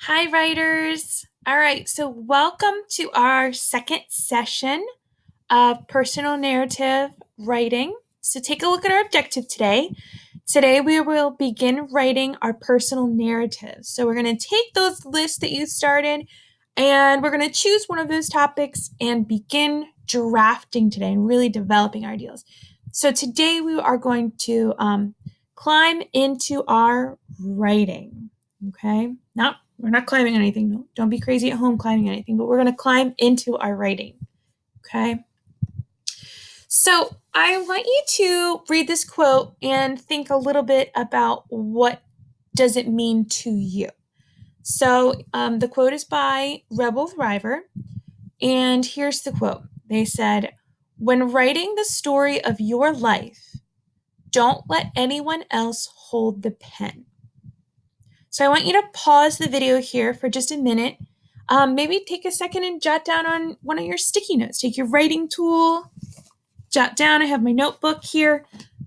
Hi, writers. All right, so welcome to our second session of personal narrative writing. So take a look at our objective today. Today, we will begin writing our personal narratives. So we're going to take those lists that you started and we're going to choose one of those topics and begin drafting today and really developing our ideas. So today, we are going to climb into our writing. Okay, we're not climbing anything. No, don't be crazy at home climbing anything, but we're going to climb into our writing. Okay. So I want you to read this quote and think a little bit about what does it mean to you. So the quote is by Rebel Thriver, and here's the quote. They said, "When writing the story of your life, don't let anyone else hold the pen." So I want you to pause the video here for just a minute. Maybe take a second and jot down on one of your sticky notes. Take your writing tool, jot down. I have my notebook here,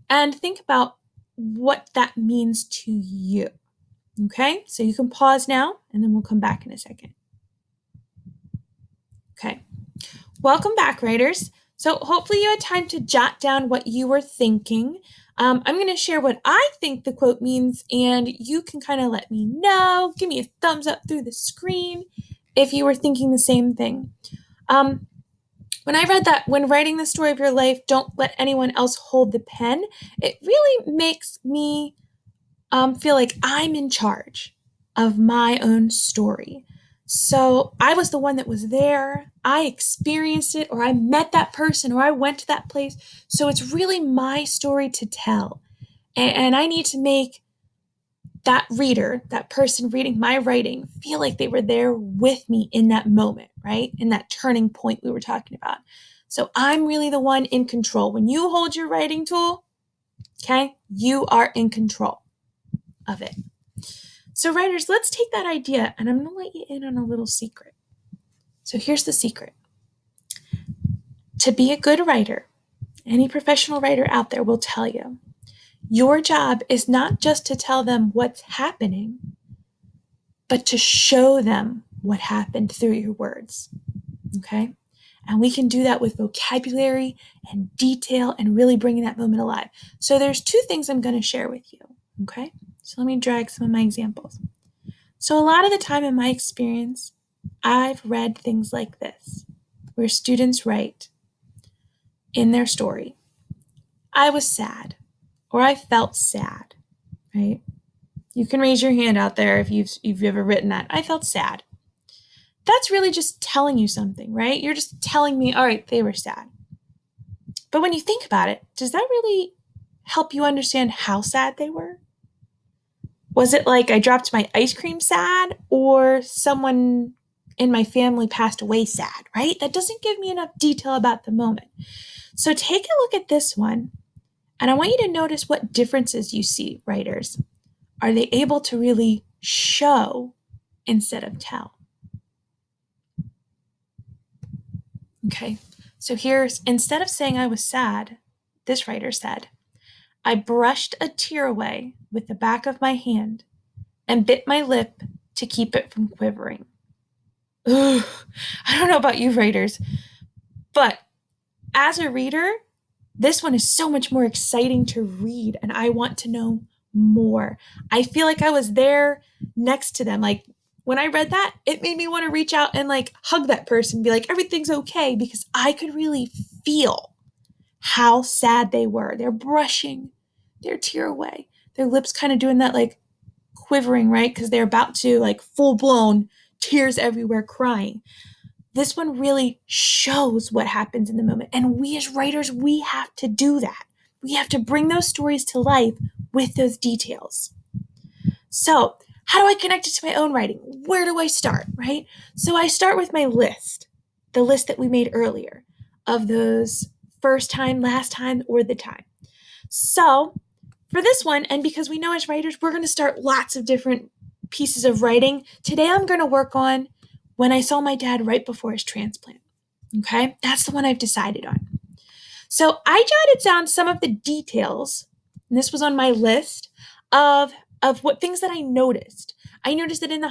and think about what that means to you. Okay, so you can pause now, and then we'll come back in a second. Okay, welcome back, writers. So hopefully you had time to jot down what you were thinking. I'm going to share what I think the quote means, and you can kind of let me know. Give me a thumbs up through the screen if you were thinking the same thing. When I read that, when writing the story of your life, don't let anyone else hold the pen, it really makes me feel like I'm in charge of my own story. So I was the one that was there. I experienced it, or I met that person, or I went to that place. So it's really my story to tell. And I need to make that reader, that person reading my writing, feel like they were there with me in that moment, right? In that turning point we were talking about. So I'm really the one in control. When you hold your writing tool, okay, you are in control of it. So, writers, let's take that idea and I'm going to let you in on a little secret. So, here's the secret. To be a good writer, any professional writer out there will tell you, your job is not just to tell them what's happening, but to show them what happened through your words. Okay? And we can do that with vocabulary and detail and really bringing that moment alive. So there's two things I'm going to share with you. Okay? So let me drag some of my examples. So a lot of the time in my experience, I've read things like this, where students write in their story, "I was sad," or "I felt sad," right? You can raise your hand out there if you've ever written that. "I felt sad." That's really just telling you something, right? You're just telling me, all right, they were sad. But when you think about it, does that really help you understand how sad they were? Was it like I dropped my ice cream sad, or someone in my family passed away sad, right? That doesn't give me enough detail about the moment. So take a look at this one, and I want you to notice what differences you see, writers. Are they able to really show instead of tell? Okay, so here's, instead of saying I was sad, this writer said, "I brushed a tear away with the back of my hand and bit my lip to keep it from quivering." Ugh, I don't know about you writers, but as a reader, this one is so much more exciting to read, and I want to know more. I feel like I was there next to them. Like when I read that, it made me want to reach out and like hug that person, be like, everything's okay, because I could really feel how sad they were. They're brushing their tear away. Their lips kind of doing that like quivering, right? Because they're about to like full blown tears everywhere crying. This one really shows what happens in the moment. And we as writers, we have to do that. We have to bring those stories to life with those details. So, how do I connect it to my own writing? Where do I start, right? So, I start with my list, the list that we made earlier of those first time, last time, or the time. So, for this one, and because we know as writers, we're going to start lots of different pieces of writing. Today, I'm going to work on when I saw my dad right before his transplant. Okay, that's the one I've decided on. So I jotted down some of the details, and this was on my list of what things that I noticed. I noticed that in the